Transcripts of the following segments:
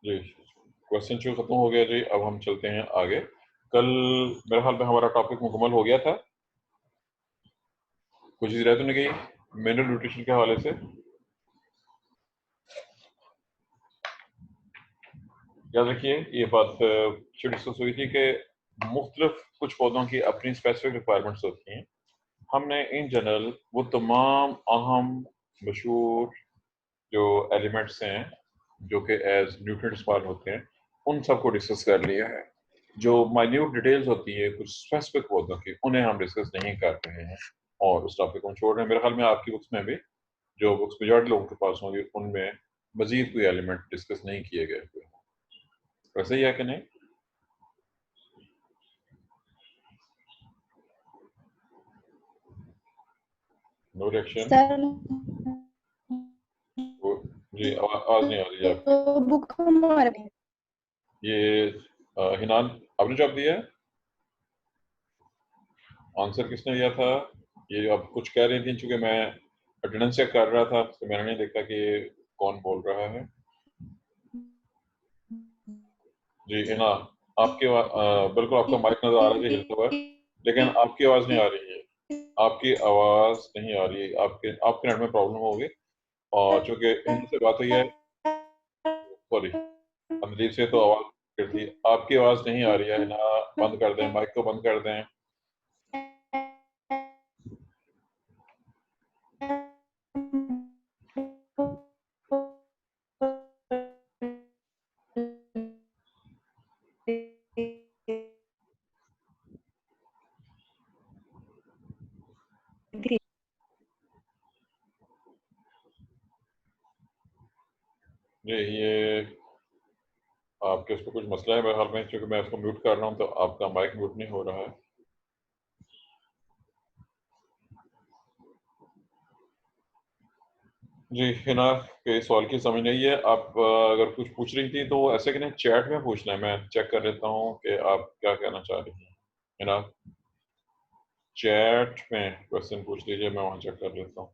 जी, question जो खत्म हो गया जी, अब हम चलते हैं आगे। कल मेरे ख्याल में हमारा टॉपिक मुकम्मल हो गया था। कोई चीज़ रह तो नहीं गई मिनरल न्यूट्रिशन के हवाले से? याद रखिए ये बात डिस्कस हुई थी कि मुख्तलिफ कुछ पौधों की अपनी स्पेसिफिक रिक्वायरमेंट्स होती हैं। हमने इन जनरल वो तमाम अहम मशहूर जो एलिमेंट्स हैं जो कि एज न्यूट्रिएंट इस्तेमाल होते हैं उन सबको डिस्कस कर लिया है। जो माइन्यूट डिटेल्स होती है कुछ स्पेसिफिक पौधों की उन्हें हम डिस्कस नहीं कर रहे हैं और उस टॉपिक को हम छोड़ रहे हैं। मेरे ख्याल में आपकी बुक्स में भी जो बुक्स मेजॉरिटी लोगों के पास होंगी उनमें मजीद कोई एलिमेंट डिस्कस नहीं किए गए हुए हैं। वैसे ही है कि नहीं? No reaction? सर जी आवाज नहीं आ रही है आपकी। तो बुक हमारे में ये हिनान आपने जवाब दिया है? आंसर किसने दिया था? ये आप कुछ कह रही थी चूंकि मैं अटेंडेंस चेक कर रहा था तो मैंने नहीं देखा कि कौन बोल रहा है। जी हिना आपके बिल्कुल आपका माइक नजर आ रहा है हिलता हुआ लेकिन आपकी आवाज नहीं आ रही है। आपकी आवाज नहीं आ रही है। आपके आपके नेट में प्रॉब्लम होगी और चूंकि इनसे बात हुई है सॉरी अंदर से तो आवाज फिर थी। आपकी आवाज नहीं आ रही है हिना। बंद कर दें माइक को बंद कर दें। जी ये आपके उस पर कुछ मसला है मेरे ख्याल में क्योंकि मैं इसको म्यूट कर रहा हूँ तो आपका माइक म्यूट नहीं हो रहा है। जी हिना के सवाल की समझ नहीं है। आप अगर कुछ पूछ रही थी तो ऐसे कि नहीं चैट में पूछना है। मैं चेक कर लेता हूँ कि आप क्या कहना चाह रही हैं। हिना चैट में क्वेश्चन पूछ लीजिए मैं वहाँ चेक कर लेता हूँ।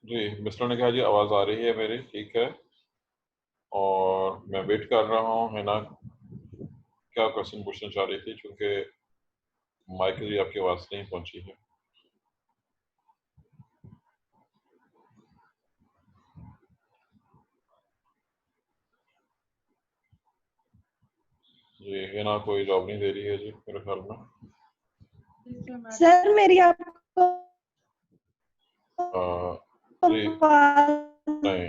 जी मिस्टर ने कहा जी आवाज़ आ रही है मेरी ठीक है और मैं वेट कर रहा हूँ। हिना क्या क्वेश्चन पूछना चाह रही थी क्योंकि माइक जी आपकी आवाज़ नहीं पहुँची है। जी हिना कोई जवाब नहीं दे रही है जी मेरे ख्याल में। सर मेरी आपको जी नहीं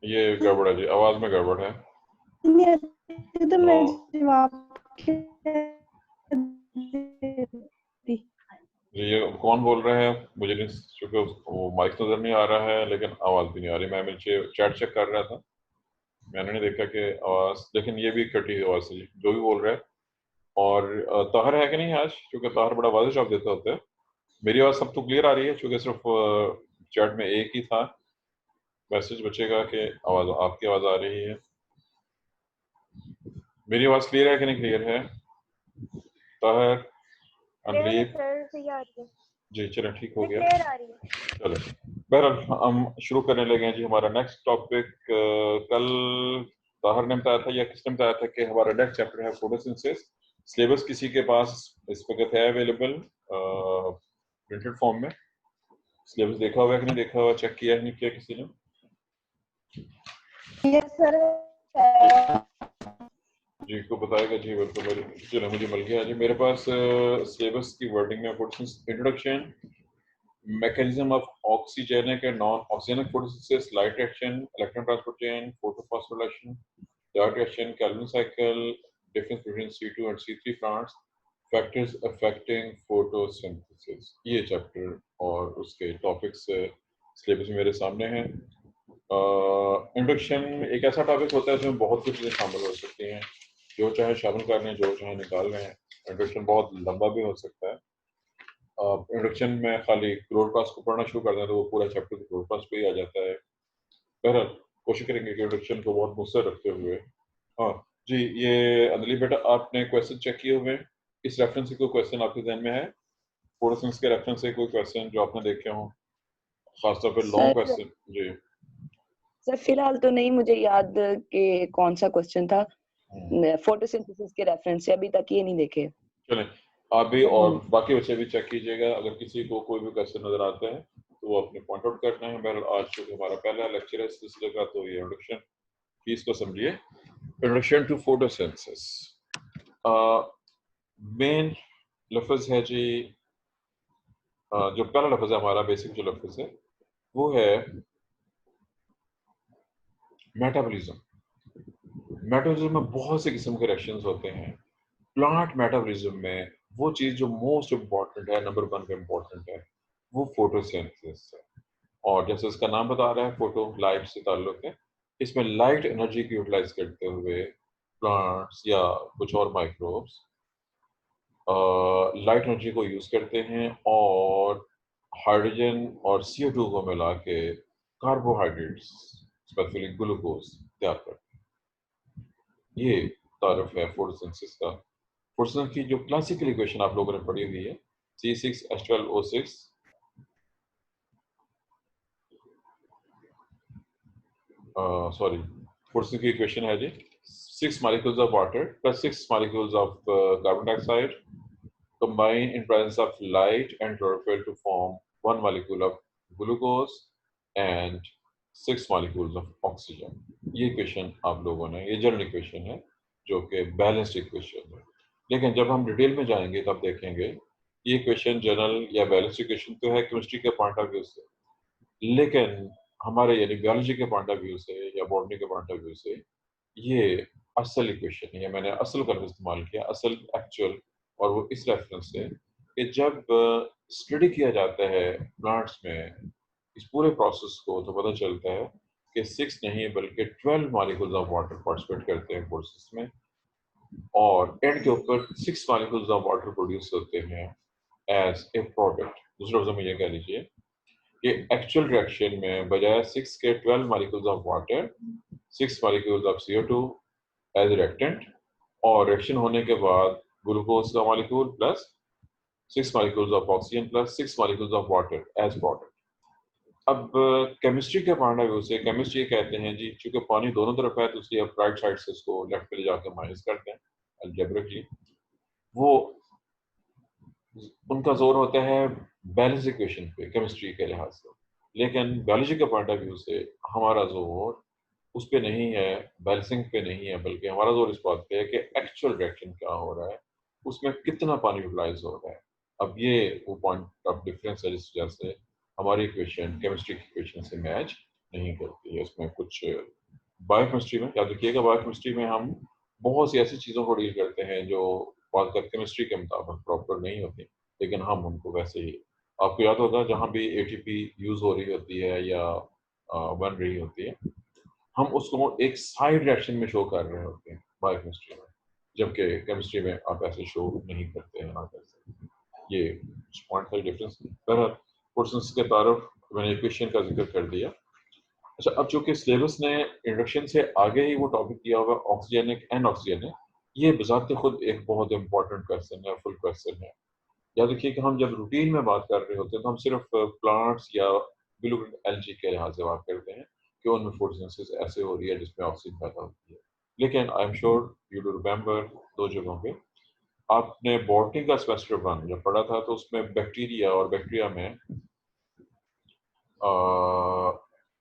ये गड़बड़ है जी आवाज़ में गड़बड़ है। तो नो मैं जवाब देती। जी ये कौन बोल रहे हैं मुझे नहीं चूंकि वो माइक नजर नहीं आ रहा है लेकिन आवाज़ भी नहीं आ रही। मैं नीचे चैट चेक कर रहा था मैंने नहीं देखा कि आवाज़ लेकिन ये भी कटी आवाज़ है जी जो भी बोल रहा है। और ताहर है कि नहीं आज क्योंकि ताहर बड़ा वाज़ेह जवाब देता होता है। मेरी आवाज़ सब तो क्लियर आ रही है क्योंकि सिर्फ चैट में एक ही था मैसेज बचेगा कि आवाज़ आपकी आवाज़ आ रही है। मेरी आवाज़ क्लियर है कि नहीं क्लियर है? ताहर अनलीप सर सही आ रही है जी चलो ठीक हो गया। क्लियर आ रही है। चलो बहरहाल हम शुरू करने लगे हैं जी हमारा नेक्स्ट टॉपिक। कल ताहर ने बताया था या किसने बताया था कि हमारा नेक्स्ट चैप्टर है फोटोसिंथेसिस। सिलेबस किसी के पास इस वक्त है अवेलेबल प्रिंटेड फॉर्म में? सिलेबस देखा हुआ है कि नहीं देखा हुआ चेक किया है नहीं किया किसी ने? यस सर जी को बताएगा जी बिल्कुल मेरे चलो मुझे मिल गया जी मेरे पास सिलेबस की वर्डिंग में introduction mechanism of oxygenic and non-oxygenic photosynthesis, light reaction, electron transport chain, photophosphorylation, dark reaction, Calvin cycle, difference between C2 and C3 plants, factors affecting photosynthesis। ये चैप्टर और उसके टॉपिक्स सिलेबस में मेरे सामने हैं। Introduction एक ऐसा टॉपिक होता है जिसमें बहुत कुछ चीज़ें शामिल हो सकती हैं जो चाहे शामिल कर लें जो चाहे निकाल लें। इंट्रोडक्शन बहुत लंबा भी हो सकता है इंट्रोडक्शन में खाली क्लोरोप्लास्ट को पढ़ना शुरू कर दें तो वो पूरा चैप्टर क्लोरोप्लास्ट पे ही आ जाता है। बहरहाल कोशिश करेंगे कि इंट्रोडक्शन को बहुत मुस्तर रखते हुए। हाँ जी, ये अंजलि बेटा आपने क्वेश्चन चेक किए हुए हैं? इस रेफरेंस से कोई क्वेश्चन आपके ध्यान में है? फोटोसिंथेसिस के रेफरेंस से कोई क्वेश्चन जो आपने देखे हों, खासतौर पे लॉन्ग सर क्वेश्चन? जी सर फिलहाल तो नहीं मुझे याद कि कौन सा क्वेश्चन था फोटोसिंथेसिस के रेफरेंस से, अभी तक ये नहीं देखे। चलें, आप भी और बाकी बच्चे भी चेक कीजिएगा। अगर किसी को कोई भी क्वेश्चन नजर आता है तो वो अपने पॉइंट आउट करना है। बहरहाल आज चूंकि हमारा पहला लेक्चर है इस सिलसिले का, तो ये इंट्रोडक्शन प्लीज को समझिए। Introduction to photosynthesis. मेन लफ्ज है जी, जो पहला लफ्ज है हमारा, बेसिक जो लफ्ज है वो है मेटाबॉलिज्म। मेटाबॉलिज्म में बहुत से किस्म के रिएक्शंस होते हैं। प्लांट मेटाबॉलिज्म में वो चीज जो मोस्ट इम्पॉर्टेंट है, नंबर 1 पे इम्पॉर्टेंट है, वो फोटोसिंथेसिस है। और जैसे इसका नाम बता रहा है, फोटो लाइट से ताल्लुक है। इसमें लाइट एनर्जी को यूटिलाइज करते हुए प्लांट्स या कुछ और माइक्रोब्स लाइट एनर्जी को यूज करते हैं और हाइड्रोजन और CO2 को मिला के कार्बोहाइड्रेट्स, स्पेशली ग्लूकोज तैयार करते हैं। ये तारुफ है फोटोसिंथेसिस का। फोटोसिंथेसिस की जो क्लासिकल इक्वेशन आप लोगों ने पढ़ी हुई है, C6H12O6, सॉरी, फोटोसिंथेसिस की इक्वेशन है जी 6 molecules of water plus 6 molecules of carbon dioxide combine in presence of light and chlorophyll to form 1 molecule of glucose and 6 molecules of oxygen। ये इक्वेशन आप लोगों ने, ये जनरल इक्वेशन है जो कि बैलेंस्ड इक्वेशन है। लेकिन जब हम डिटेल में जाएंगे तब देखेंगे ये इक्वेशन जनरल या बैलेंस्ड इक्वेशन तो है केमिस्ट्री के पॉइंट ऑफ व्यू से, लेकिन हमारे यानी बायोलॉजी के पॉइंट ऑफ व्यू से या बॉटनी के पॉइंट ऑफ व्यू से ये असल इक्वेशन है। मैंने असल का लफ्ज़ इस्तेमाल किया, असल, एक्चुअल, और वो इस रेफरेंस से कि जब स्टडी किया जाता है प्लांट्स में इस पूरे प्रोसेस को, तो पता चलता है कि 6 नहीं बल्कि 12 मॉलिक्यूल्स ऑफ वाटर पार्टिसिपेट करते हैं प्रोसेस में, और एंड के ऊपर 6 मॉलिक्यूल्स ऑफ वाटर प्रोड्यूस होते हैं एज ए प्रोडक्ट। दूसरे लफ्ज़ों में ये कह लीजिए कि एक्चुअल रिएक्शन में बजाय 6 के 12 molecules of water, 6 molecules of CO2 as reactant, और रिएक्शन होने के बाद ग्लूकोज का molecule plus 6 molecules of oxygen plus 6 molecules of water as product. अब केमिस्ट्री के पॉइंट ऑफ व्यू से केमिस्ट्री कहते हैं जी, चूंकि पानी दोनों तरफ है तो इसलिए आप राइट साइड से इसको लेफ्ट पे ले जाकर माइनस करते हैं अलजेब्रिकली। वो उनका जोर होता है बैलेंस इक्वेशन पे केमिस्ट्री के लिहाज से, लेकिन बायोलॉजी के पॉइंट ऑफ व्यू से हमारा जोर उस पे नहीं है, बैलेंसिंग पे नहीं है, बल्कि हमारा जोर इस बात पे है कि एक्चुअल रिएक्शन क्या हो रहा है, उसमें कितना पानी यूटिलाइज हो रहा है। अब ये वो पॉइंट ऑफ डिफरेंस है जिस वजह से हमारी इक्वेशन केमिस्ट्री की इक्वेशन से मैच नहीं करती है। उसमें कुछ बायोकेमिस्ट्री में, याद रखिएगा, बायोकेमिस्ट्री में हम बहुत सी ऐसी चीज़ों को डील करते हैं जो बात केमिस्ट्री के मुताबिक प्रॉपर नहीं होती, लेकिन हम उनको वैसे ही, आपको याद होगा जहाँ भी ATP यूज हो रही होती है या बन रही होती है, हम उसको एक साइड रिएक्शन में शो कर रहे होते हैं बायोकेमिस्ट्री में, जबकि केमिस्ट्री में आप ऐसे शो नहीं करते हैं। आप ऐसे, ये पॉइंट का डिफरेंस। बहरहाल प्रोसेस के तारुफ मैंने इक्वेशन का जिक्र कर दिया। अच्छा, अब चूंकि सिलेबस ने इंट्रोडक्शन से आगे ही वो टॉपिक दिया हुआ ऑक्सीजनिक एंड ऑक्सीजन है, ये बजाते खुद एक बहुत इंपॉर्टेंट क्वेश्चन है, फुल क्वेश्चन है। याद रखिए कि हम जब रूटीन में बात कर रहे होते हैं तो हम सिर्फ प्लांट्स या बिल्कुल एलजी के लिहाज से बात करते हैं कि उनमें फोटोसिंथेसिस ऐसे हो रही है जिसमें ऑक्सीजन पैदा होती है। लेकिन I am sure you do remember दो जगहों पे आपने बॉटनी का सेमेस्टर 1 जब पढ़ा था तो उसमें बैक्टीरिया और बैक्टीरिया में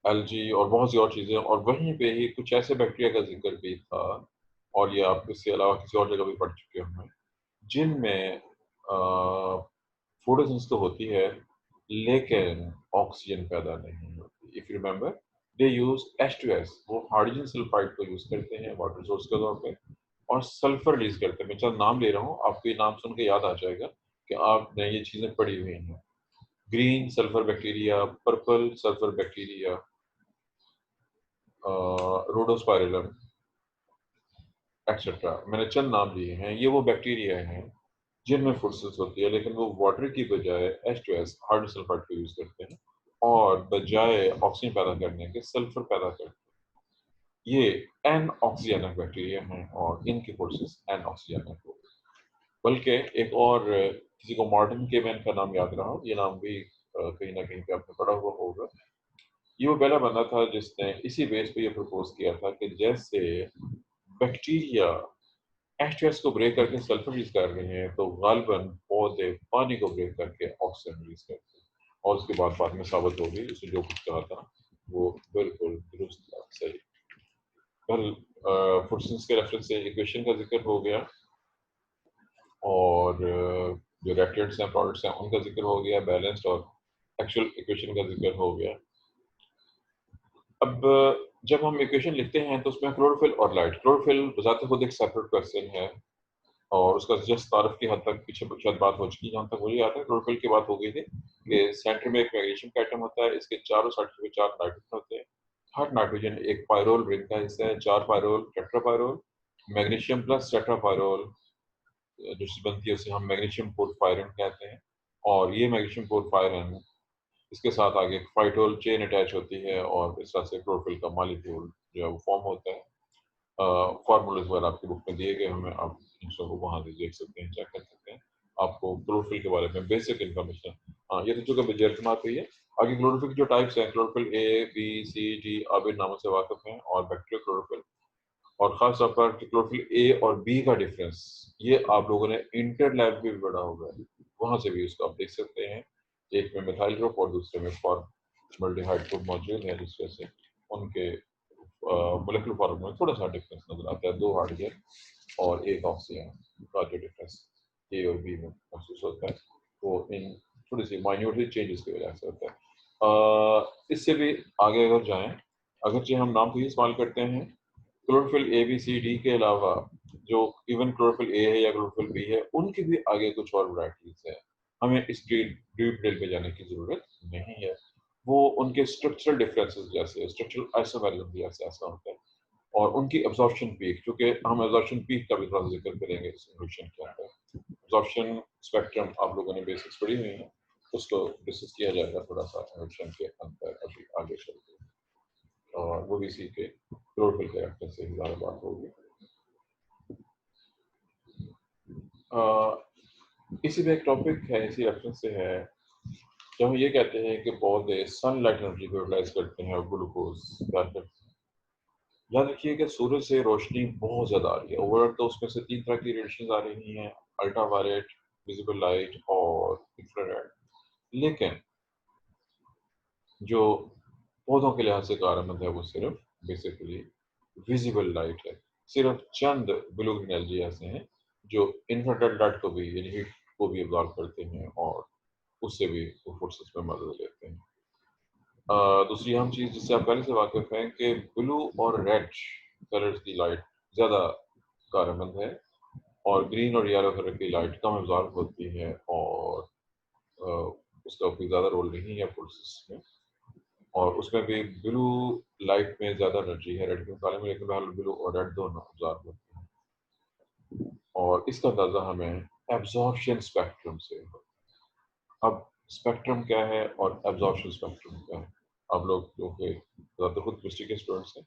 एलजी और बहुत सी और चीज़ें, और वहीं पे ही कुछ ऐसे बैक्टीरिया का जिक्र भी था, और ये आप इसके अलावा किसी और जगह भी पढ़ चुके होंगे, जिनमें फोटोसिंथेसिस तो होती है लेकिन ऑक्सीजन पैदा नहीं होती। If you remember, they use H2S, वो हाइड्रोजन सल्फाइड को यूज करते हैं वाटर सोर्स के तौर पे, और सल्फर रिलीज करते हैं। मैं चंद नाम ले रहा हूँ, आपको ये नाम सुन के याद आ जाएगा कि आपने ये चीजें पढ़ी हुई हैं। Green sulphur bacteria, purple sulphur bacteria, rhodospirillum etcetera, मैंने चंद नाम लिए हैं। ये वो बैक्टीरिया हैं जिनमें फुर्सत होती है, लेकिन वो वाटर की बजाय H2S हाइड्रोजन सल्फाइड को यूज करते हैं और बजाय ऑक्सीजन पैदा करने के सल्फर पैदा करते हैं। ये एन ऑक्सीजनक बैक्टीरिया हैं और इनके फोर्सेस एन ऑक्सीजनक हो। बल्कि एक और किसी को मॉर्टन केमैन का नाम याद रहा हो, ये नाम भी कहीं ना कहीं पे आपने पढ़ा हुआ होगा। ये वो पहला बंदा था जिसने इसी बेस पे ये प्रपोज किया था कि जैसे बैक्टीरिया H2S को ब्रेक करके सल्फर रिलीज कर रहे हैं, तो गालिबन पौधे पानी को ब्रेक करके ऑक्सीजन रिलीज करते हैं। और उसके बाद में साबित हो गई, उसने जो कुछ कहा था वो बिल्कुल दुरुस्त था, सही। कल फुर्सन्स के रेफरेंस से इक्वेशन का जिक्र हो गया और जो रेक्टेट्स हैं, प्रोडक्ट्स हैं, उनका जिक्र हो गया, बैलेंस्ड और एक्चुअल इक्वेशन का जिक्र हो गया। अब जब हम इक्वेशन लिखते हैं तो उसमें क्लोरोफिल और लाइट, क्लोरोफिल बजाते खुद एक सेपरेट पर्सन है और उसका जस्ट तारफ की हद तक पीछे शायद बात हो चुकी, जहाँ तक मुझे याद है क्लोरोफिल की बात हो गई थी कि सेंटर में एक मैग्नीशियम का एटम होता है, इसके चारों साइड पे 4 नाइट्रोजन होते हैं। हर नाइट्रोजन एक पायरोल रिंग का हिस्सा है, 4 पायरोल, टेट्रापायरोल, मैग्नीशियम प्लस टेट्रापायरोल जो बनती है उसे हम मैग्नीशियम पोरफायरन कहते हैं। और ये मैग्नीशियम पोरफायरन, इसके साथ आगे एक फाइटोल चेन अटैच होती है और इस तरह से क्लोरोफिल का मॉलिक्यूल जो है वो फॉर्म होता है। फार्मूलाज वगैरह आपकी बुक में दिए गए हमें, आप इन सबको वहाँ से देख सकते हैं, चेक कर सकते हैं। आपको क्लोरोफिल के बारे में बेसिक इन्फॉर्मेशन, हाँ ये तो चूंकि बजट में हुई है। आगे क्लोरोफिल के जो टाइप्स हैं, chlorophyll A B C D, आप इन नामों से वाकिफ हैं, और बैक्टीरियल क्लोरोफिल और खास तौर पर क्लोरोफिल ए और बी का डिफरेंस ये आप लोगों ने इंटर लैब भी पढ़ा होगा, वहाँ से भी उसको आप देख सकते हैं। एक में मिथाइल ग्रुप और दूसरे में फॉर्मल्डिहाइड ग्रुप मौजूद है, जिस वजह से उनके मोलेकुलर फॉर्मूले में थोड़ा सा डिफरेंस नजर आता है। 2 हाइड्रोजन और 1 ऑक्सीजन का जो डिफरेंस ए और बी में महसूस होता है, वो इन थोड़ी सी माइन्यूट चेंजेस की वजह से होता है। इससे भी आगे अगर जाएं, अगरचे हम नाम तो ये इस्तेमाल करते हैं chlorophyll A B C D के अलावा, जो इवन क्लोरोफिल ए है या क्लोरोफिल बी है, उनके भी आगे कुछ और वैरायटीज है। हमें इसकी डीप डिटेल में जाने की जरूरत नहीं है। वो उनके स्ट्रक्चरल डिफरेंसेस जैसे स्ट्रक्चरल आइसोमेरिज्म भी ऐसा होता है, और उनकी एब्जॉर्प्शन पीक, क्योंकि हम एब्जॉर्प्शन पीक का भी थोड़ा जिक्र करेंगे इस क्वेश्चन के अंदर। एब्जॉर्प्शन स्पेक्ट्रम आप लोगों ने बेसिक्स पढ़ी हुई है, उसको डिस्कस किया जाएगा थोड़ा सा क्वेश्चन के अंदर अभी आगे चलते, और वो भी इसी के क्लोरोफिल के रेफरेंस से ही ज़्यादा बात होगी। इसी में एक टॉपिक है, इसी रेफरेंस से है, जब हम ये कहते हैं कि पौधे सनलाइट एनर्जी को यूटिलाइज करते हैं और ग्लूकोज तैयार करते हैं। याद रखिए कि सूरज से रोशनी बहुत ज़्यादा आ रही है, ओवरऑल तो उसमें से 3 तरह की रेडिएशन आ रही हैं, अल्ट्रावायलेट, विजिबल लाइट और इंफ्रारेड। लेकिन जो पौधों के लिहाज से कारगर है वो सिर्फ बेसिकली विजिबल लाइट है। सिर्फ चंद ब्लू एनर्जी ऐसे हैं जो इंफ्रारेड लाइट को भी, यानी हीट को भी अब्जॉर्ब करते हैं और उससे भी वो फोर्सेस में मदद लेते हैं। दूसरी अहम चीज़ जिससे आप पहले से वाकिफ हैं कि ब्लू और रेड कलर्स की लाइट ज़्यादा कारगर है और ग्रीन और येलो कलर की लाइट कम अब्जॉर्ब होती है, और उसका कोई ज़्यादा रोल नहीं है फोर्सेस में। और उसमें भी ब्लू लाइट में ज़्यादा एनर्जी है रेड के मुकाबले में, लेकिन ब्लू और रेड दोनों अब्जॉर्ब होते हैं। और इसका अंदाज़ा हमें एब्जॉर्प्शन स्पेक्ट्रम से होता है। अब स्पेक्ट्रम क्या है और एब्जॉर्प्शन स्पेक्ट्रम क्या है, आप लोग जो कि ज़्यादा खुद हिस्ट्री के स्टूडेंट्स हैं,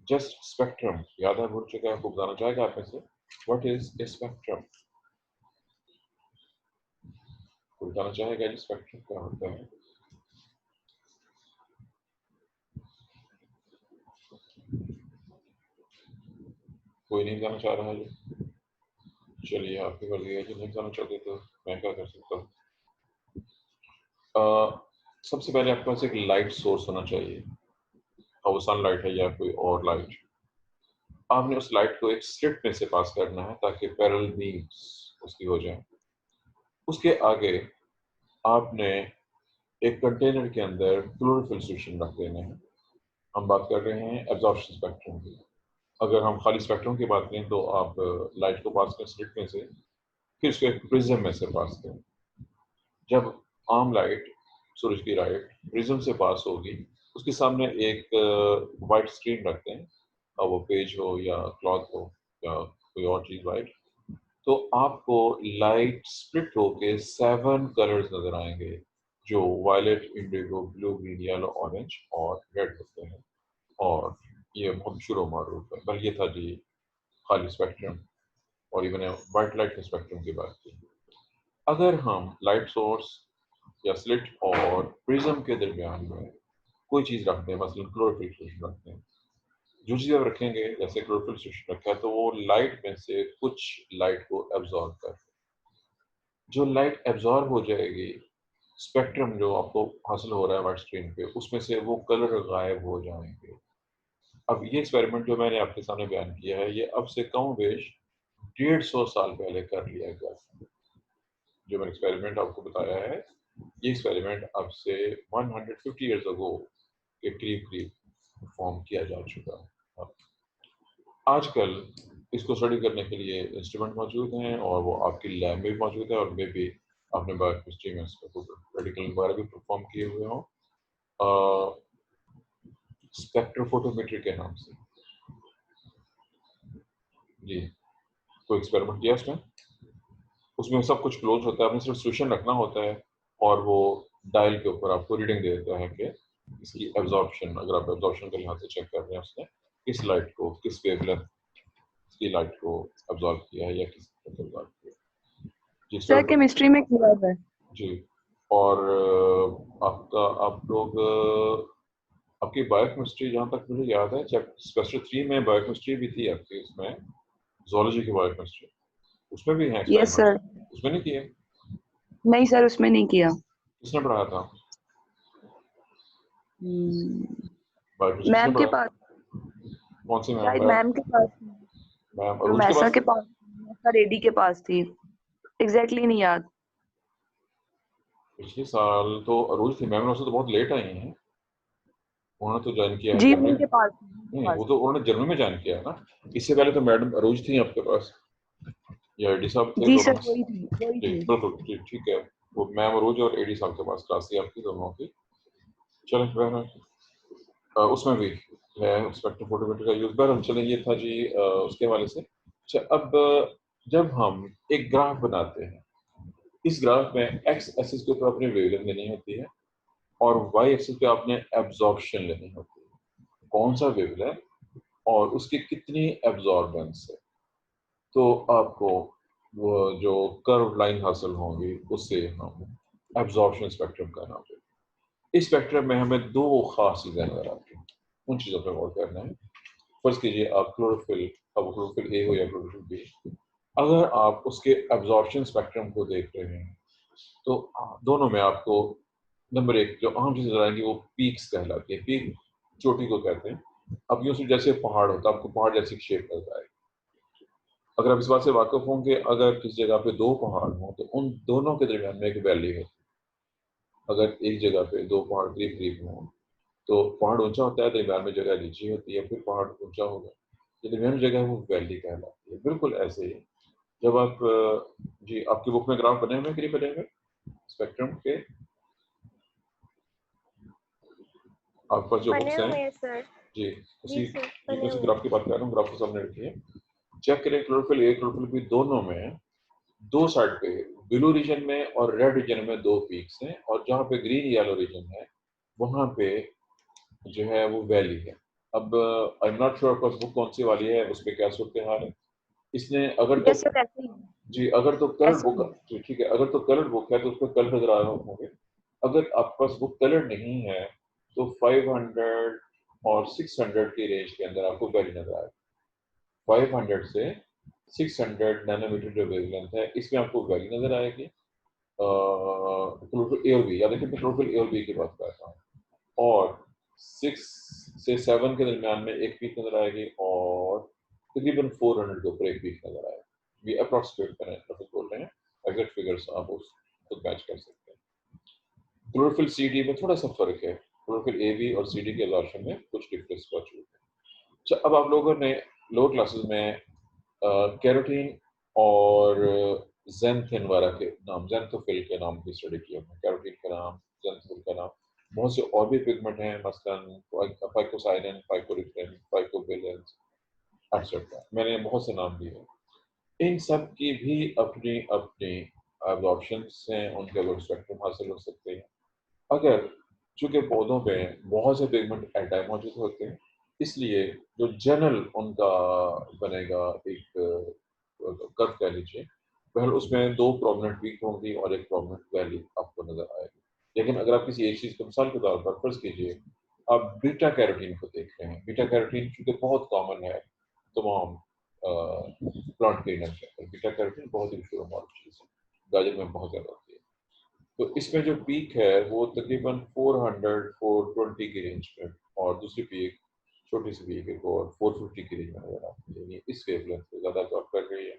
जस्ट स्पेक्ट्रम याद है, भूल चुका है, आपको बताना चाहेगा आप में से व्हाट इज ए स्पेक्ट्रम? कोई बताना चाहेगा स्पेक्ट्रम क्या होता है? कोई नहीं बताना चाह रहा है जी? चलिए आपकी मर्जी है, जो नहीं बताना चाहते तो मैं क्या कर सकता हूँ। सबसे पहले आपके पास एक लाइट सोर्स होना चाहिए, और वो सनलाइट है या कोई और लाइट। आपने उस लाइट को एक स्लिट में से पास करना है ताकि पैरेलल बीम्स उसकी हो जाए। उसके आगे आपने एक कंटेनर के अंदर क्लोरोफिल सॉल्यूशन रख देना है। हम बात कर रहे हैं एब्जॉर्प्शन स्पेक्ट्रम की। अगर हम खाली स्पेक्ट्रम की बात करें तो आप लाइट को पास करें स्लिट में से, फिर उसको एक प्रिज्म में से पास करें। जब आम लाइट, सूरज की लाइट प्रिज्म से पास होगी, उसके सामने एक वाइट स्क्रीन रखते हैं, और वो पेज हो या क्लॉथ हो या कोई और चीज़ वाइट, तो आपको लाइट स्प्लिट होके 7 कलर्स नजर आएंगे, जो violet, indigo, blue, green, yellow, orange और रेड होते हैं। और ये बहुत मशहूर मारूफ है। बल्कि ये था जी खाली स्पेक्ट्रम, और इवन वाइट लाइट के स्पेक्ट्रम की बात की। अगर हम लाइट सोर्स या स्लिट और प्रिज्म के दरमियान में कोई चीज़ रखते हैं, मसलन क्लोरोफिल स्टेशन रखते हैं, जो चीज़ आप रखेंगे जैसे क्लोरोफिल स्टेशन रखा है तो वो लाइट में से कुछ लाइट को एब्जॉर्ब कर, जो लाइट एब्जॉर्ब हो जाएगी, स्पेक्ट्रम जो आपको हासिल हो रहा है वाइट स्क्रीन पे, उसमें से वो कलर गायब हो जाएंगे। अब ये एक्सपेरिमेंट जो मैंने आपके सामने बयान किया है, ये अब से कम बेश 150 साल पहले कर लिया गया था। जो मैंने एक्सपेरिमेंट आपको बताया है, ये एक्सपेरिमेंट अब से 150 ईयर्स अगो के करीब करीब परफॉर्म किया जा चुका है। आजकल इसको स्टडी करने के लिए इंस्ट्रूमेंट मौजूद हैं और वो आपकी लैब में भी मौजूद है, और मे भी आपने बायोकेमिस्ट्री में इसका प्रैक्टिकल वगैरह भी परफॉर्म किए हुए हों स्पेक्ट्रोफोटोमेट्री के नाम से। जी, कोई एक्सपेरिमेंट किया उसमें? उसमें सब कुछ क्लोज होता है, आपने सिर्फ सोल्यूशन रखना होता है और वो डायल के ऊपर आपको रीडिंग दे देता है कि इसकी एब्जॉर्प्शन, अगर आप एब्जॉर्प्शन के लिहाज से चेक कर रहे हैं उसने किस लाइट को, किस वेवलेंथ की लाइट को एब्जॉर्ब किया है या किस एब्जॉर्ब किया है। सर केमिस्ट्री में किया है जी। और आपका आप लोग आपकी बायोकेमिस्ट्री, जहाँ तक मुझे याद है, सेमेस्टर 3 में बायोकेमिस्ट्री भी थी आपकी, इसमें जूलॉजी की बायोकेमिस्ट्री, उसमें भी है यस सर। एक्सपेरिमेंट, उसमें नहीं किए? नहीं सर, उसमें नहीं किया। किसने पढ़ाया था बायोकेमिस्ट्री? किसने मैम के पढ़ाया? पास, कौन सी मैम? शायद मैम के पास, मैम अरूज के प्रोफेसर पास? के पास, प्रोफेसर रेड्डी के पास थी। एग्जैक्टली नहीं याद। पिछले साल तो अरूज थी मैम, उससे तो बहुत लेट आई हैं। उन्होंने तो ज्वाइन किया है जी जनवरी। उनके पास, नहीं, वो तो उन्होंने जनवरी में ज्वाइन किया है ना। इससे पहले तो मैडम अरूज थी आपके पास, या एडी साहब थे जी दोनों? सर वही थी, वही जी थी। बिल्कुल, जी ठीक है। वो मैम अरूज और एडी साहब के पास क्लास थी आपकी दोनों की। चलें बहरहाल, उसमें भी है स्पेक्ट्रोफोटोमेट्री का यूज। बहरहाल चलें, ये था जी उसके हवाले से। अच्छा, अब जब हम एक ग्राफ बनाते हैं, इस ग्राफ में एक्स एक्सिस के ऊपर अपनी वेवलेंथ लेनी होती है और वाई एक्सिस पे आपने एब्जॉर्प्शन लेनी होती है, कौन सा वेवलेंथ और उसकी कितनी एब्जॉर्बेंस है, तो आपको वो जो कर्व लाइन हासिल होंगी उससे हम एब्जॉर्प्शन स्पेक्ट्रम का नाम देते हैं। इस स्पेक्ट्रम में हमें दो खास चीजें नजर आती हैं, उन चीजों पर गौर करना है। फर्ज कीजिए आप क्लोरोफिल, अब क्लोरोफिल ए हो या क्लोरोफिल बी, अगर आप उसके एब्जॉर्प्शन स्पेक्ट्रम को देख रहे हैं तो दोनों में आपको नंबर एक जो अहम चीज नजर आएंगी वो पीक्स कहलाती है। पीक चोटी को कहते हैं। अब यूं जैसे पहाड़ होता है, आपको पहाड़ जैसी शेप नजर आएगी। अगर आप इस बात से वाकिफ होंगे, अगर किसी जगह पे दो पहाड़ हों तो उन दोनों के दरमियान में एक वैली है। अगर एक जगह पे दो पहाड़ करीब करीब हों तो पहाड़ ऊंचा होता है, दरमियान में जगह नीची होती है, फिर पहाड़ ऊंचा होगा, जो दरमियान में जगह है वो वैली कहलाती है। बिल्कुल ऐसे ही जब आप जी आपकी बुक में ग्राफ बने हुए करीब बने हुए स्पेक्ट्रम के, आपके पास जो बुक्स हैं सर। जी, जी सर, बने उसी हुए। ग्राफ की बात कर रहा हूँ, ग्राफ को सामने रखिए। चेक करें क्लोरोफिल ए क्लोरोफिल बी दोनों में दो साइड पे ब्लू रीजन में और रेड रीजन में दो पीक्स हैं, और जहाँ पे ग्रीन येलो रीजन है वहाँ पे जो है वो वैली है। अब आई एम नॉट श्योर आपका बुक कौन सी वाली है, उस पर क्या सूरत हाल है। इसने अगर तो यस सर ऐसे ही है, जी अगर तो कलर ऐसे बुक, ही है। जी ठीक है, अगर तो कलर बुक है तो उस पर कलर नजर आ रहे होंगे। अगर आपके पास बुक कलर नहीं है तो 500 और 600 की रेंज के अंदर आपको वैली नजर आएगी। 500 से 600 नैनोमीटर जो वेवलेंथ है, इसमें आपको वैली नजर आएगी। क्लोरोफिल ए और बी, या देखिए क्लोरोफिल ए और बी की बात कर रहा हूँ। और 6 से 7 के दरमियान में एक पीक नजर आएगी, और तकरीबन 400 के ऊपर एक पीक नजर आएगी। ये अप्रॉक्सीमेट करें बोल रहे हैं, एग्जैक्ट फिगर्स आप उस खुद मैच कर सकते हैं। क्लोरोफिल सी डी में थोड़ा सा फर्क है, क्लोरोफिल ए बी और सी डी के एब्जॉर्प्शन में कुछ डिफरेंस मौजूद है। अच्छा, अब आप लोगों ने लोअर क्लासेस में कैरोटीन और ज़ैंथिन वाला के नाम, ज़ैंथोफिल के नाम की स्टडी की है। कैरोटीन का नाम, ज़ैंथोफिल का नाम, बहुत से और भी पिगमेंट हैं, मसलन फाइकोसाइनिन, फाइकोरिथ्रिन, फाइकोबिलेंस, एक्सेट्रा। मैंने बहुत से नाम दिए हैं। इन सब की भी अपनी अपनी ऑप्शंस हैं, उनके लोग स्पेक्ट्रम हासिल हो सकते हैं। अगर चूंकि पौधों में बहुत से पिगमेंट एट टाइम मौजूद होते हैं, इसलिए जो जनरल उनका बनेगा एक कर्व कह लीजिए, पहले उसमें दो प्रोमिनेंट पीक होंगी और एक प्रोमिनेंट वैली आपको नजर आएगी। लेकिन अगर आप किसी एक चीज को मिसाल के तौर पर फर्ज कीजिए, आप बीटा कैरोटीन को देख रहे हैं। बीटा कैरोटीन चूंकि बहुत कॉमन है तमाम प्लांट के अंदर, बीटा कैरोटीन बहुत ही मशहूर चीज है, गाजर में बहुत ज्यादा होती है। तो इसमें जो पीक है वो तकरीबन 400 420 की रेंज में, और दूसरी पीक छोटी सी पीक है और 450 की रेंज में नजर आती है। यानी इस वेवलेंथ पे ज़्यादा जॉब कर रही है,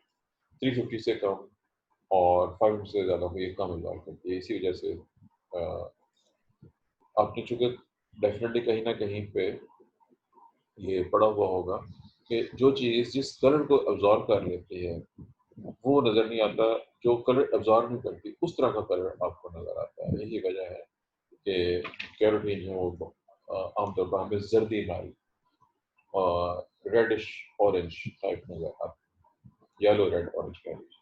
350 से कम और 500 से ज़्यादा को ये कम जॉब करती है। इसी वजह से आपने चूँकि डेफिनेटली कहीं ना कहीं पे ये पढ़ा हुआ होगा कि जो चीज़ जिस कलर को अब्जॉर्ब कर लेती है वो नज़र नहीं आता, जो कलर अब्जॉर्ब नहीं करती उस तरह का कलर आपको नज़र आता है। यही वजह है कि कैरोटीन है वो आमतौर पर हमें जर्दी नाई और रेडिश ऑरेंज टाइप नजर आता है, येलो रेड ऑरेंज कह लीजिए।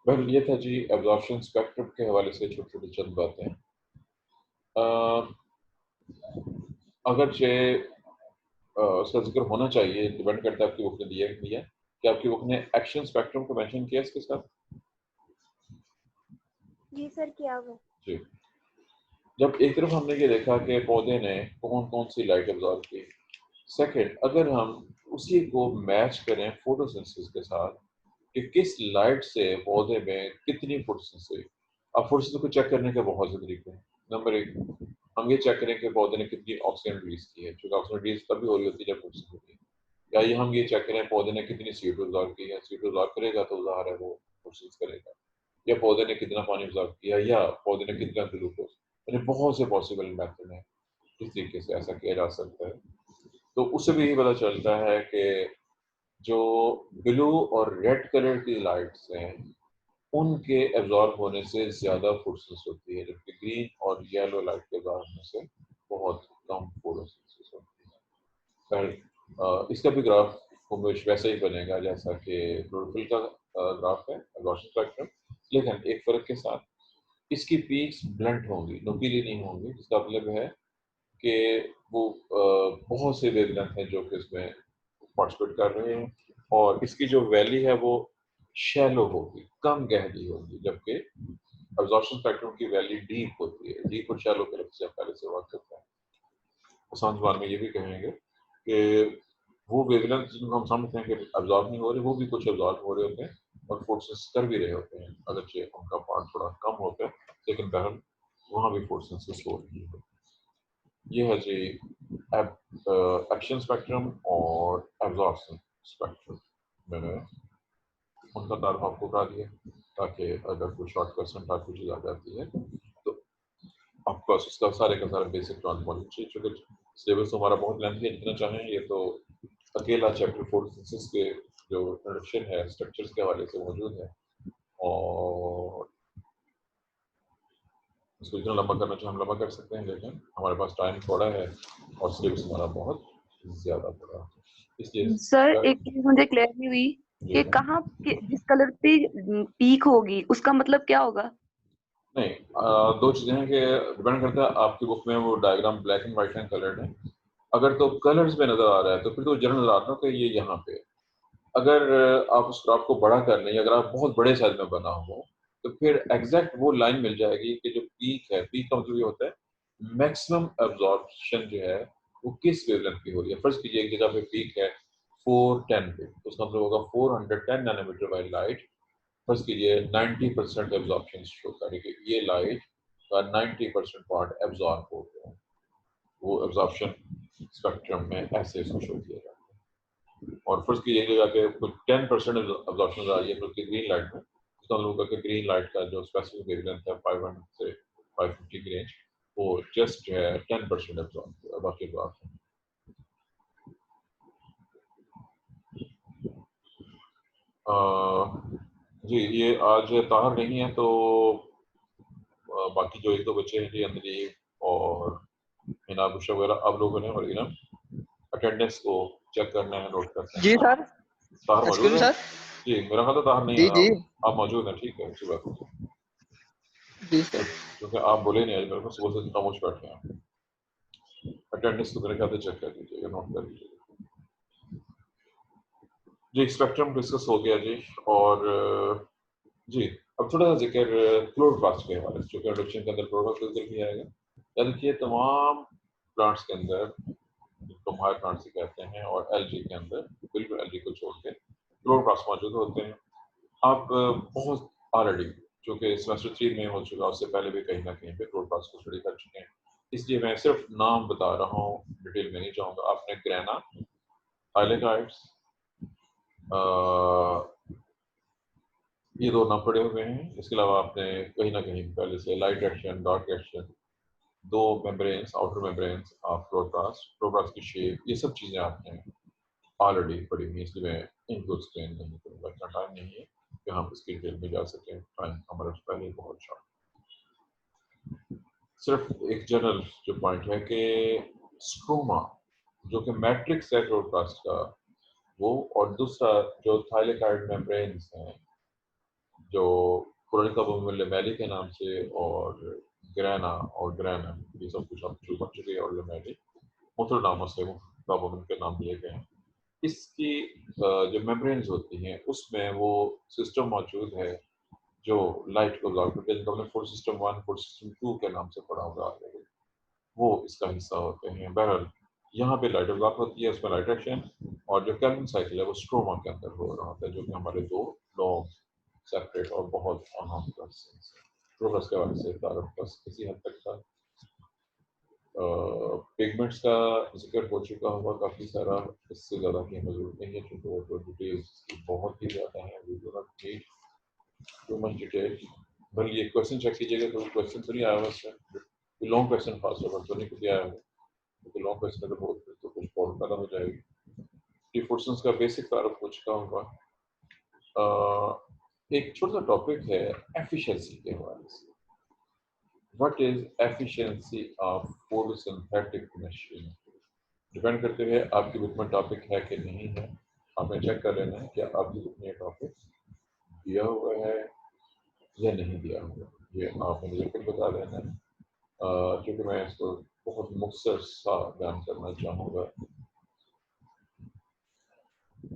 बहरहाल ये था जी एब्जॉर्प्शन स्पेक्ट्रम के हवाले से छोटी छोटी चंद बातें। अगरचे उसका जिक्र होना चाहिए, डिपेंड करता है आपकी बुक ने दिया कि नहीं है, कि आपकी बुक ने एक्शन स्पेक्ट्रम को मेंशन किया इसके साथ। जी सर किया हुआ। जी, जब एक तरफ हमने ये देखा कि पौधे ने कौन कौन सी लाइट एब्जॉर्ब की, सेकंड अगर हम उसी को मैच करें फोटोसिंथेसिस के साथ कि किस लाइट से पौधे में कितनी फोटोसिंथेसिस। अब फोटोसिंथेसिस को चेक करने के बहुत से तरीके हैं। नंबर एक, हम ये चेक करें कि पौधे ने कितनी ऑक्सीजन रिलीज की है, क्योंकि ऑक्सीजन रिलीज तभी हो रही होती है जब फोटोसिंथेसिस होती है। या ये हम ये चेक करें पौधे ने कितनी CO2 एब्जॉर्ब की है, CO2 एब्जॉर्ब करेगा तो ज़ाहिर है वो फोटोसिंथेसिस करेगा। या पौधे ने कितना पानी एब्जॉर्ब किया, या पौधे ने कितना ग्लूकोज। यानी बहुत से पॉसिबल मेथड हैं किस तरीके से ऐसा किया जा सकता है। तो उससे भी ये पता चलता है कि जो ब्लू और रेड कलर की लाइट्स हैं उनके एब्जॉर्ब होने से ज़्यादा फोटोसिंथेसिस होती है, जबकि ग्रीन और येलो लाइट के एब्जॉर्ब होने से बहुत कम फोटोसिंथेसिस होती है। इसका भी ग्राफ कुछ वैसा ही बनेगा जैसा कि क्लोरोफिल का ग्राफ है एब्जॉर्प्शन स्पेक्ट्रम, लेकिन एक फ़र्क के साथ, इसकी पीक्स ब्लंट होंगी, नुकीली नहीं होंगी। जिसका मतलब है कि वो बहुत से वेवलेंथ हैं जो कि इसमें पार्टिसिपेट कर रहे हैं, और इसकी जो वैली है वो शैलो होगी, कम गहरी होगी, जबकि एब्जॉर्प्शन स्पेक्ट्रम की वैली डीप होती है। डीप और शैलो के लफ्ज़ से पहले से बात करते हैं। आसान ज़बान में ये भी कहेंगे कि वो वेवलेंथ जिनको हम समझते हैं कि एब्जॉर्ब नहीं हो रहे, वो भी कुछ एब्जॉर्ब हो रहे होते हैं और फोटोसिंथेसिस कर भी रहे होते हैं, अगरचे उनका पार्ट थोड़ा कम होता है, लेकिन बहरहाल वहाँ भी फोटोसिंथेसिस हो रही है। ये है जी एक्शन स्पेक्ट्रम और एब्जॉर्प्शन स्पेक्ट्रम। मैंने उनका तारुफ आपको करा दिया ताकि अगर कोई शॉर्ट क्वेश्चन आपको चीज़ आ जाती है तो आपको उसका सारे का सारा बेसिक नॉलेज चाहिए। चूँकि सिलेबस हमारा बहुत लेंथी है, जितना चाहें ये तो अकेला चैप्टर फोटोसिंथेसिस के जो इंट्रोडक्शन है स्ट्रक्चर्स के हवाले से मौजूद है, और इसको जितना लंबा करना चाहें हम लंबा कर सकते हैं, लेकिन हमारे पास टाइम थोड़ा है और सिलेबस हमारा बहुत ज़्यादा बड़ा है, इसलिए सर एक चीज मुझे क्लियर नहीं हुई कि कहाँ जिस कलर पे पीक होगी उसका मतलब क्या होगा? नहीं, दो चीज़ें हैं कि डिपेंड करता है आपकी बुक में वो diagram black and white and coloured है। अगर तो कलर्स में नज़र आ रहा है तो फिर तो जनरल नज़र आता है कि ये यहाँ पे। अगर आप उस ग्राफ को बड़ा कर लें, अगर आप बहुत बड़े साइज में बना हो तो फिर एग्जैक्ट वो लाइन मिल जाएगी कि जो पीक है, पीक का मतलब ये होता है मैक्सिमम एब्जॉर्प्शन जो है वो किस वेवलेंथ की हो रही है। फर्ज कीजिए एक जगह पे पीक है 410 पे, तो उसका मतलब होगा 410 नैनोमीटर बाई लाइट। फर्ज कीजिए 90% एब्जॉर्प्शन शो करेगी, ये लाइट का 90% पार्ट एब्जॉर्ब हो गया, वो एब्जॉर्प्शन स्पेक्ट्रम में ऐसे इसको शो किया जाता है। और फर्स्ट की जगह पे कुछ 10% एब्जॉर्प्शन आ रही है बल्कि ग्रीन लाइट में, इसका मतलब होगा कि ग्रीन लाइट का जो स्पेसिफिक वेवलेंथ है 500 से 550 की रेंज, वो जस्ट जो है 10% एब्जॉर्ब, बाकी एब्जॉर्ब। जी ये आज ताहर नहीं है तो बाकी जो एक दो बच्चे हैं जी अंदर और हिना बुशा वगैरह, आप लोगों ने और इनम अटेंडेंस को चेक करना है, नोट करना है। जी सर। ताहर मौजूद एक्सक्यूज है? सर। जी मेरा ख्याल है ताहर नहीं जी है, जी आप मौजूद हैं, ठीक है, अच्छी बात है। जी सर। क्योंकि आप बोले नहीं आज, मेरे को सुबह से खामोश बैठे हैं। अटेंडेंस तो मेरे ख्याल से चेक कर लीजिएगा, नोट कर लीजिएगा। जी स्पेक्ट्रम डिस्कस हो गया जी, और जी अब थोड़ा सा जिक्र क्लोरोप्लास्ट के हवाले से, जो कि इंट्रोडक्शन के अंदर क्लोरोप्लास्ट का जिक्र किया जाएगा। याद रखिए तमाम प्लांट्स के अंदर, जिनको हाई प्लांट्स कहते हैं, और एलजी के अंदर बिल्कुल एलजी को छोड़ के क्लोरोप्लास्ट मौजूद होते हैं। आप बहुत ऑलरेडी जो कि सेमेस्टर 3 में हो चुका, उससे पहले भी कहीं ना कहीं पे क्लोरोप्लास्ट को स्टडी कर चुके हैं, इसलिए मैं सिर्फ नाम बता रहा हूँ, डिटेल में नहीं जाऊँगा। आपने ग्रेना, हाइलेगाइड्स, ये दो नाम पड़े हुए हैं। इसके अलावा आपने कहीं ना कहीं पहले से लाइट एक्शन, डार्क एक्शन, दो membranes, outer membranes of chloroplast, chloroplast की शेप, ये सब चीज़ें आपने ऑलरेडी पढ़ी हुई, इसलिए मैं इनको एक्सप्लेन नहीं करूँगा, इतना टाइम नहीं है कि हम इसकी डिटेल में जा सकें, टाइम हमारा पहले ही बहुत शॉर्ट। सिर्फ एक जनरल जो पॉइंट है कि स्ट्रोमा जो कि मैट्रिक्स है क्लोरोप्लास्ट का वो, और दूसरा जो थाइलेकाइड मेम्ब्रेन्स हैं जो कोलोनिका लेमेली के नाम से, और ग्रेना और ग्रेनम, ये सब कुछ आप शुरू कर चुके हैं, और लेमेली मुख्तलिफ नामों से मुख्तलिफ के नाम दिए गए हैं। इसकी जो मेम्ब्रेन्स होती हैं उसमें वो सिस्टम मौजूद है जो लाइट को अब्जॉर्ब करते हैं, जिनको हमने फूड सिस्टम 1, फूड सिस्टम 2 के नाम से पढ़ा होगा, वो इसका हिस्सा होते हैं। बहरहाल यहाँ पे लाइट अब्जॉर्ब होती है, उसमें लाइट एक्शन, और जो कैल्विन साइकिल है वो स्ट्रोमा के अंदर हो रहा होता है, जो कि हमारे दो लॉन्ग सेपरेट और बहुत अहम प्रोग्रेस के हवाले से तारुफ बस किसी हद तक था। पिगमेंट्स का जिक्र हो चुका होगा काफ़ी सारा, इससे ज़्यादा की हमें जरूरत नहीं है, क्योंकि वो तो डिटेल्स बहुत ही ज़्यादा है, we do not need too much detail. भले ये क्वेश्चन चेक कीजिएगा, तो क्वेश्चन तो नहीं आया उससे, लॉन्ग क्वेश्चन खास तौर पर तो नहीं कुछ आया है, क्योंकि लॉन्ग क्वेश्चन अगर हो तो कुछ बहुत पैदा हो जाएगी। डिफोर्सन्स का बेसिक तारुफ हो चुका होगा। एक छोटा सा टॉपिक है एफिशिएंसी के हवाले से। What is efficiency of photosynthetic machine? Depend करते हुए आपकी बुक में टॉपिक है कि नहीं है, आपने चेक कर लेना है कि आपकी बुक में टॉपिक दिया हुआ है या नहीं दिया हुआ, ये आपने मुझे खुद बता देना है, क्योंकि मैं इसको बहुत मुख्तसर सा बयान करना चाहूँगा।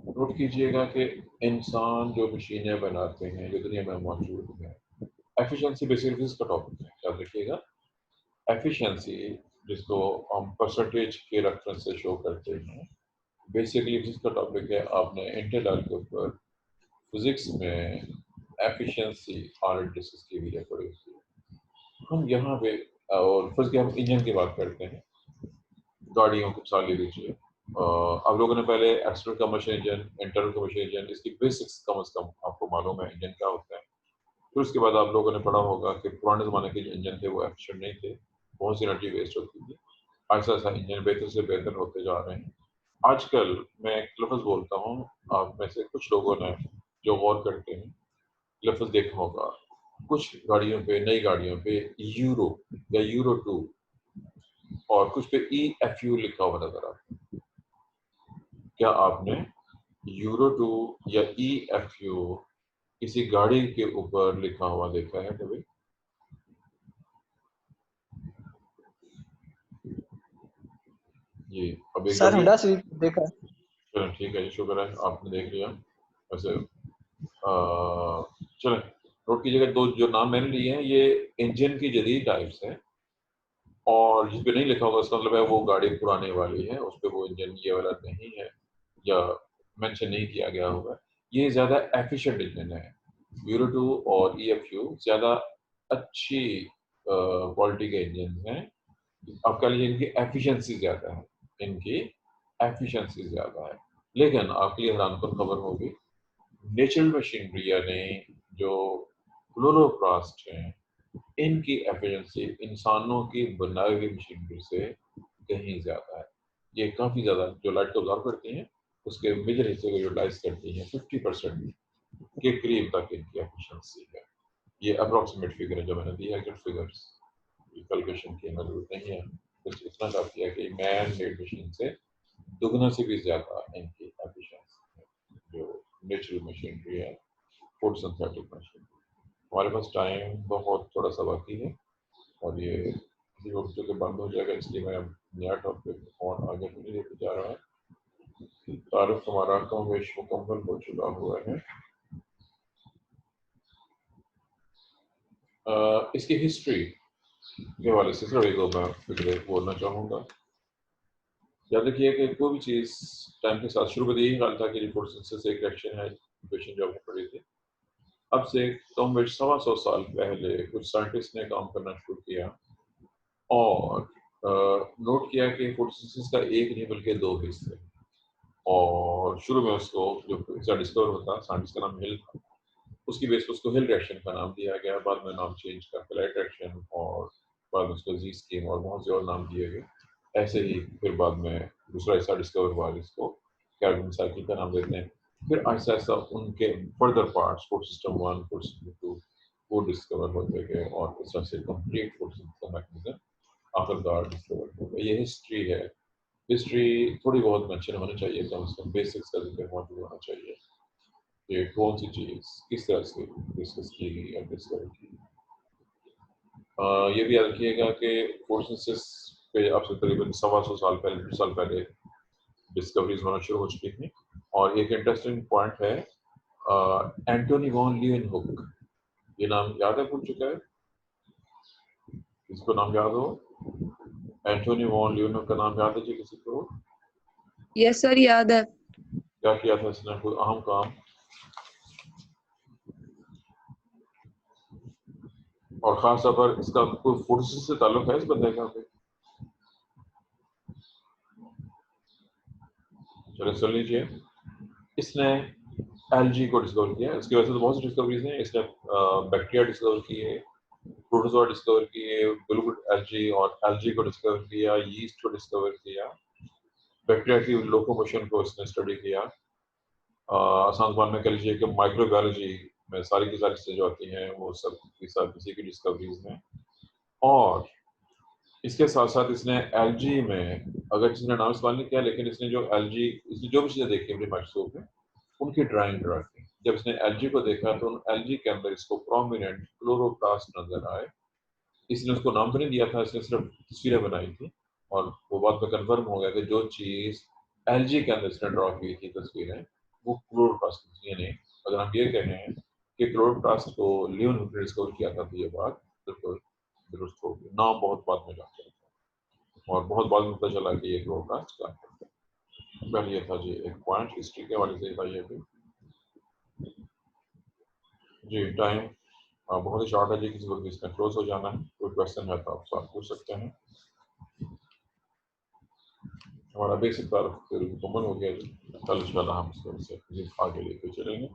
नोट कीजिएगा कि इंसान जो मशीनें बनाते हैं जो दुनिया में मौजूद हैं, एफिशिएंसी बेसिकली इसका टॉपिक है, याद रखिएगा। एफिशिएंसी जिसको हम परसेंटेज के रेफरेंस से शो करते हैं, बेसिकली जिसका टॉपिक है, आपने इंटरनल के ऊपर फिजिक्स में एफिशिएंसी ऑलरेडी डिस्कस की हुई है थोड़ी सी। हम यहाँ पे और फर्स्ट के हम इंजन की बात करते हैं, गाड़ियों को मिसाल ले लीजिए। आप लोगों ने पहले external combustion engine, internal combustion engine, इसकी बेसिक्स कम से कम आपको मालूम है इंजन क्या होता है। फिर उसके बाद आप लोगों ने पढ़ा होगा कि पुराने ज़माने के जो इंजन थे वो एफिशिएंट नहीं थे, बहुत सी एनर्जी वेस्ट होती थी। ऐसा ऐसा इंजन बेहतर से बेहतर होते जा रहे हैं। आजकल मैं एक लफ्ज़ बोलता हूँ, आप में से कुछ लोगों ने जो गौर करते हैं लफ्ज़ देखा होगा, कुछ गाड़ियों पे, नई गाड़ियों पे यूरो या यूरो 2 और कुछ पे EFU लिखा हुआ नजर आता है। क्या आपने यूरो 2 या EFU किसी गाड़ी के ऊपर लिखा हुआ देखा है कभी? जी अब एक सर कभी, हुंडा सिविक देखा। चलें ठीक है जी, शुक्र है आपने देख लिया। वैसे चलें नोट कीजिएगा, दो जो नाम मैंने लिए हैं ये इंजन की जदीद टाइप्स हैं, और जिस पे नहीं लिखा होगा उसका मतलब है वो गाड़ी पुराने वाली है, उस पर वो इंजन ये वाला नहीं है या मेंशन नहीं किया गया होगा। ये ज़्यादा एफिशिएंट इंजन है, यूरो 2 और EFU ज़्यादा अच्छी क्वालिटी के इंजन हैं। आप कह लीजिए इनकी एफिशिएंसी ज़्यादा है, इनकी एफिशिएंसी ज़्यादा है। लेकिन आपके लिए हैरानकुन खबर होगी, नेचुरल मशीनरी यानी जो क्लोरोप्लास्ट हैं, इनकी एफिशिएंसी इंसानों की बनाई हुई मशीनरी से कहीं ज़्यादा है। ये काफ़ी ज़्यादा जो लाइट को अब्जॉर्ब करती हैं उसके मेजर हिस्से को यूटिलाइज करती हैं, 50% के करीब तक इनकी एफिशिएंसी है। ये अप्रॉक्सीमेट फिगर है जो मैंने दी है, एग्जैक्ट फिगर्स कैलकुलेशन की जरूरत नहीं है, कुछ इतना काफ़ी है कि मैन मेड मशीन से दुगना से भी ज़्यादा इनकी एफिशिएंसी है, जो नेचुरल मशीनरी है, फोटोसिंथेटिक मशीनरी। हमारे पास टाइम बहुत थोड़ा सा बाकी है और ये किसी वक्त जो बंद हो जाएगा, इसलिए मैं नया टॉपिक और आगे नहीं लेके जा रहा है। तारुफ हमारा कम वेश मुकम्मल हो चुका हुआ है। इसकी हिस्ट्री के हवाले से थोड़ी को मैं फिक्र बोलना चाहूँगा। याद रखिए कि कोई भी चीज़ टाइम के साथ शुरू में यही ख्याल था कि रिपोर्ट एक रिएक्शन है, इक्वेशन जो हमने पढ़ी थी। अब से कम वेश 125 साल पहले कुछ साइंटिस्ट ने काम करना शुरू किया और नोट किया कि फोटोसिंथेसिस का एक नहीं बल्कि दो हिस्से। और शुरू में उसको जो हिस्सा डिस्कवर होता, साइंटिस्ट का नाम हिल था, उसकी बेस पर उसको हिल रिएक्शन का नाम दिया गया। बाद में नाम चेंज कर फ्लाइट रिएक्शन और बाद में उसको जी स्कीम और बहुत से और नाम दिए गए। ऐसे ही फिर बाद में दूसरा हिस्सा डिस्कवर हुआ जिसको कैल्विन साइकिल का नाम देते हैं। फिर ऐसा ऐसा उनके further parts, food system 1, food system 2 वो डिस्कवर होते गए और इस तरह से कंप्लीट फूड सिस्टम मैकेनिज्म आखिरकार डिस्कवर हो गया। ये हिस्ट्री है। हिस्ट्री थोड़ी बहुत मेंशन होनी चाहिए, कम से कम बेसिक्स का जिक्र मौजूद होना चाहिए। ये कौन सी चीज़ किस तरह से डिस्कस की गई या डिस्कवर की। ये भी याद रखिएगा कि फोटोसिंथेसिस पे अब से करीबन 125 साल पहले, 2 साल पहले डिस्कवरीज होना शुरू हो चुकी थी। और एक इंटरेस्टिंग पॉइंट है एंटोनी वॉन लीeuwenhoek। ये नाम याद है, भूल चुका है? इसको नाम याद हो? एंटोनी वॉन लीeuwenhoek का नाम याद है जी किसी को? यस सर, याद है। क्या किया था इसने? कोई अहम काम और खास तौर पर इसका कोई फोटोसिंथेसिस से ताल्लुक है इस बंदे का? चलो सुन लीजिए। इसने एलजी को डिस्कवर किया। इसकी वजह से तो बहुत सी डिस्कवरीज हैं। इसने बैक्टीरिया डिस्कवर किए, प्रोटोजोआ डिस्कवर किए, ब्लू एलजी और एलजी को डिस्कवर किया, यीस्ट को डिस्कवर किया, बैक्टीरिया की लोकोमोशन को इसने स्टडी किया। आसान ज़बान में कह लीजिए कि माइक्रोबायोलॉजी में सारी की सारी चीज़ें जो आती हैं वो सब की सब इसी की डिस्कवरीज हैं। और इसके साथ साथ इसने एलजी में, अगर जिसने नाम इस्तेमाल नहीं किया, लेकिन इसने जो एलजी, इसने जो भी चीज़ें देखी अपने माइक्रोस्कोप में उनकी ड्राइंग ड्रा की। जब इसने एलजी को देखा तो एलजी के अंदर इसको प्रोमिनेंट क्लोरोप्लास्ट नजर आए। इसने उसको नाम तो नहीं दिया था, इसने सिर्फ तस्वीरें बनाई थी और वो बात में कन्फर्म हो गया कि जो चीज़ एलजी के अंदर इसने ड्रा की थी तस्वीरें, वो क्लोरोप्लास्ट थी। यानी अगर हम ये कहें कि क्लोरोप्लास्ट को लीeuwenhoek ने डिस्कवर किया था तो ये बात बिल्कुल दुरुस्त होगी। नाम बहुत बाद में जाता है और बहुत बाद में पता चला कि ये क्लोरोप्लास्ट क्या है। पहले ये था जी एक पॉइंट हिस्ट्री के हवाले से था ये भी जी। टाइम बहुत ही शॉर्ट है जी, किसी वक्त इसमें क्लोज हो जाना है। कोई क्वेश्चन है तो आप सवाल पूछ सकते हैं। हमारा बेसिक तारुफ मुकम्मल हो गया जी। कल इंशाल्लाह हम इसको आगे लेके चलेंगे।